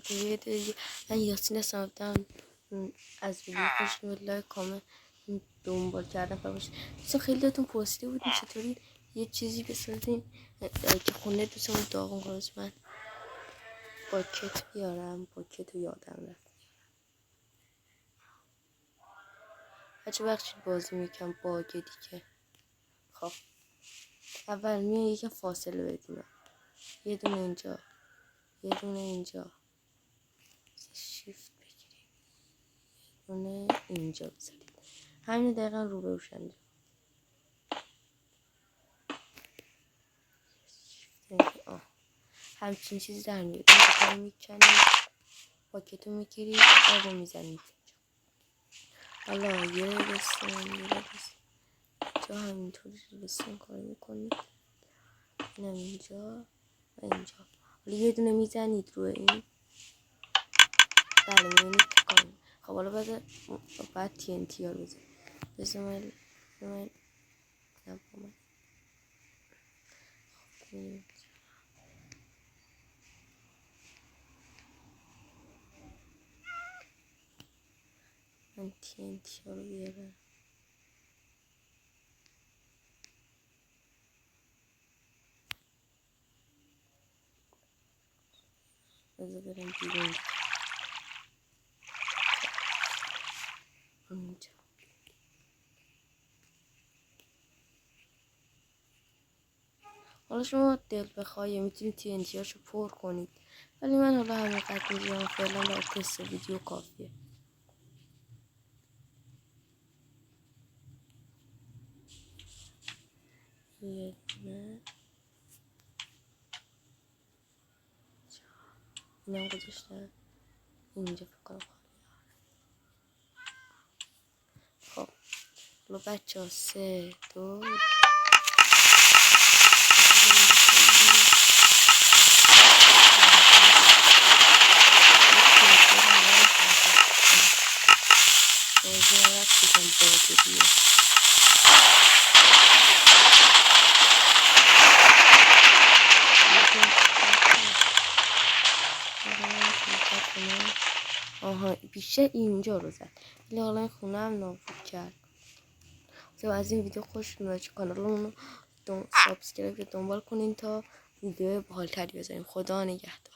دیگه من یاسین هستم. از ویدیو خوش میاد لایک کامنت دنبال کردن فراموش. دوستان خیلی داتون پرسیده بودین چطوری یه چیزی بسازیم که خونه دوستمون داغون کنه. من باکت بیارم، باکت رو یادم رفت. بچه بخشید بازی میکنم باگه دیگه. خب اول میان یکم فاصله بدیم، یه دونه اینجا، یه دونه اینجا، شیفت بگیریم، یه دونه اینجا بذاریم. همین دقیقا رو به روشن همچین چیزی در میاد. این رو میکنیم، پاکتو میگیرید، آب رو میزنید. حالا یه رسیم جا همینطوری رسیم کار میکنید. اینم اینجا و اینجا. حالا یه دونه میزنید روی این. بله میبینید کنید. خب حالا بعد TNT ها رو بزنید. بزن من نبامن. خب من TNT ها رو بیارم. بذار برم بیرون. اینجا حالا شما دل بخواه میتونید TNT هاشو پر کنید، ولی من حالا همینقدر میگم فعلا برای تست ویدیو کافیه. یه دونه اینم گذاشتم اینجا فکر کنم خالی. خب حالا بچه ها 3 2 آها بیشتر اینجا رو زد، ولی حالا این خونه هم نابود کرد. تو از این ویدیو خوش اومد، کانالمون رو سابسکرایب دنبال کنین تا ویدیو باحال‌تری بزنیم. خدا نگهدار.